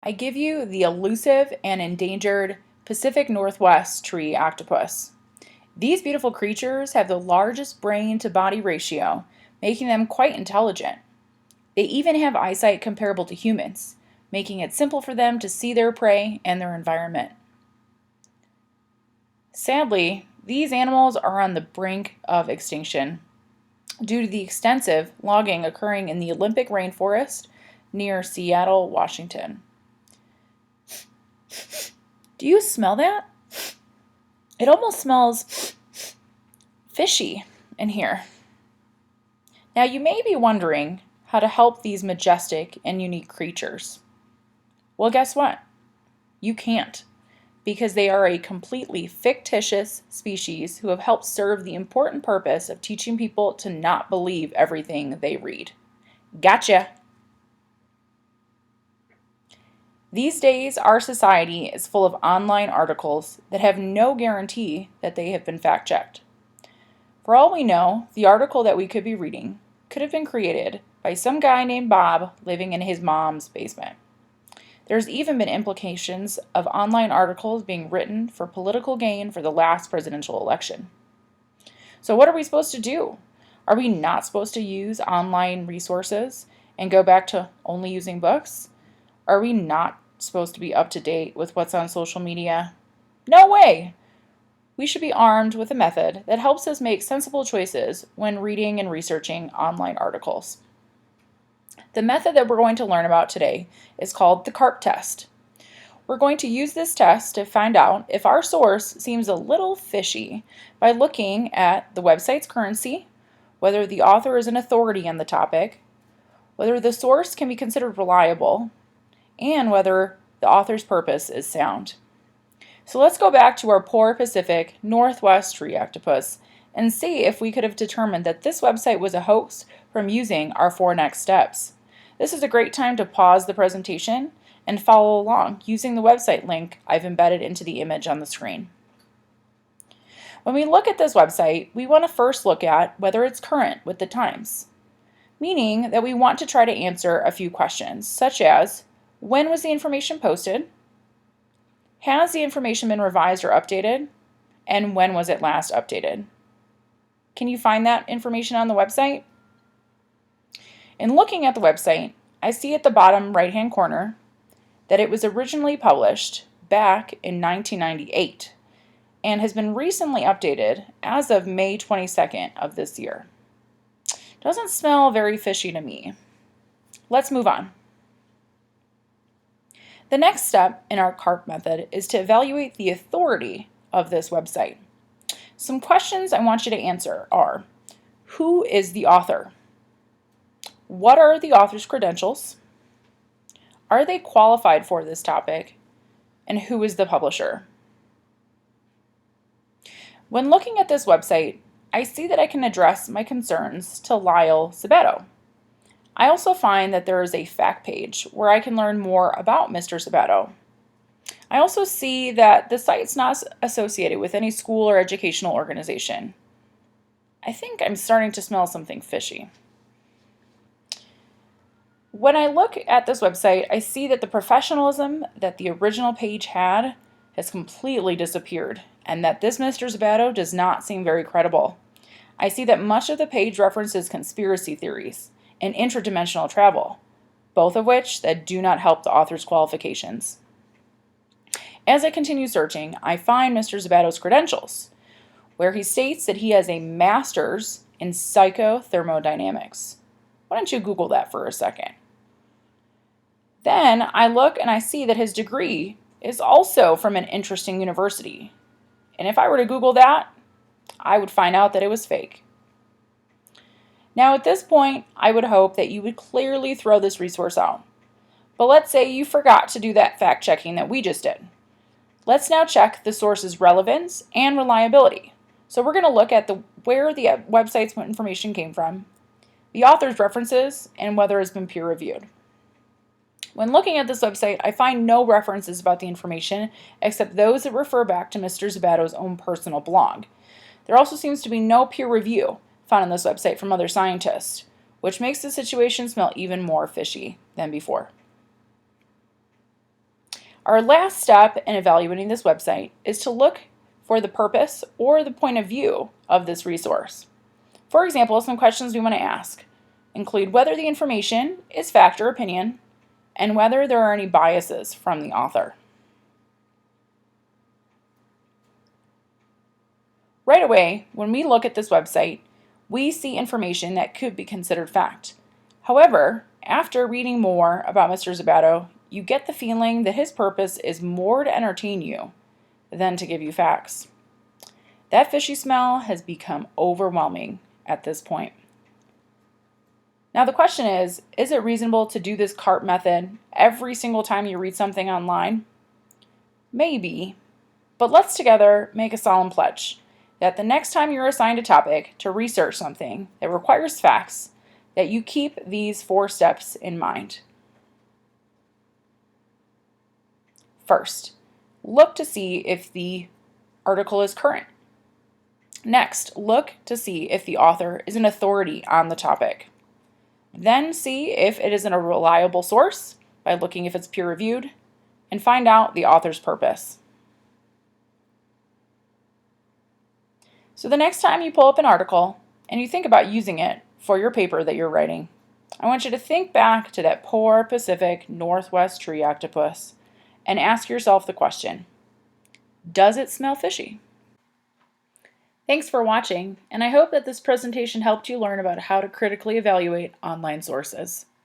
I give you the elusive and endangered Pacific Northwest tree octopus. These beautiful creatures have the largest brain to body ratio, making them quite intelligent. They even have eyesight comparable to humans, making it simple for them to see their prey and their environment. Sadly, these animals are on the brink of extinction due to the extensive logging occurring in the Olympic rainforest near Seattle, Washington. Do you smell that? It almost smells fishy in here. Now you may be wondering how to help these majestic and unique creatures. Well, guess what? You can't, because they are a completely fictitious species who have helped serve the important purpose of teaching people to not believe everything they read. Gotcha! These days, our society is full of online articles that have no guarantee that they have been fact-checked. For all we know, the article that we could be reading could have been created by some guy named Bob living in his mom's basement. There's even been implications of online articles being written for political gain for the last presidential election. So what are we supposed to do? Are we not supposed to use online resources and go back to only using books? Are we not supposed to be up to date with what's on social media? No way! We should be armed with a method that helps us make sensible choices when reading and researching online articles. The method that we're going to learn about today is called the CARP test. We're going to use this test to find out if our source seems a little fishy by looking at the website's currency, whether the author is an authority on the topic, whether the source can be considered reliable, and whether the author's purpose is sound. So let's go back to our poor Pacific Northwest tree octopus and see if we could have determined that this website was a hoax from using our 4 next steps. This is a great time to pause the presentation and follow along using the website link I've embedded into the image on the screen. When we look at this website, we want to first look at whether it's current with the times, meaning that we want to try to answer a few questions, such as, when was the information posted? Has the information been revised or updated? And when was it last updated? Can you find that information on the website? In looking at the website, I see at the bottom right-hand corner that it was originally published back in 1998 and has been recently updated as of May 22nd of this year. Doesn't smell very fishy to me. Let's move on. The next step in our CARP method is to evaluate the authority of this website. Some questions I want you to answer are, who is the author? What are the author's credentials? Are they qualified for this topic? And who is the publisher? When looking at this website, I see that I can address my concerns to Lyle Sabato. I also find that there is a fact page where I can learn more about Mr. Sabato. I also see that the site's not associated with any school or educational organization. I think I'm starting to smell something fishy. When I look at this website, I see that the professionalism that the original page had has completely disappeared, and that this Mr. Sabato does not seem very credible. I see that much of the page references conspiracy theories and interdimensional travel, both of which that do not help the author's qualifications. As I continue searching, I find Mr. Sabato's credentials, where he states that he has a master's in psychothermodynamics. Why don't you Google that for a second? Then I look and I see that his degree is also from an interesting university. And if I were to Google that, I would find out that it was fake. Now at this point, I would hope that you would clearly throw this resource out. But let's say you forgot to do that fact checking that we just did. Let's now check the source's relevance and reliability. So we're going to look at where the website's information came from, the author's references, and whether it's been peer reviewed. When looking at this website, I find no references about the information except those that refer back to Mr. Sabato's own personal blog. There also seems to be no peer review found on this website from other scientists, which makes the situation smell even more fishy than before. Our last step in evaluating this website is to look for the purpose or the point of view of this resource. For example, some questions we want to ask include whether the information is fact or opinion, and whether there are any biases from the author. Right away, when we look at this website, we see information that could be considered fact. However, after reading more about Mr. Zabato, you get the feeling that his purpose is more to entertain you than to give you facts. That fishy smell has become overwhelming at this point. Now the question is it reasonable to do this cart method every single time you read something online? Maybe, but let's together make a solemn pledge that the next time you're assigned a topic to research something that requires facts, that you keep these 4 steps in mind. First, look to see if the article is current. Next, look to see if the author is an authority on the topic. Then see if it is a reliable source by looking if it's peer-reviewed, and find out the author's purpose. So the next time you pull up an article and you think about using it for your paper that you're writing, I want you to think back to that poor Pacific Northwest tree octopus and ask yourself the question, does it smell fishy? Thanks for watching, and I hope that this presentation helped you learn about how to critically evaluate online sources.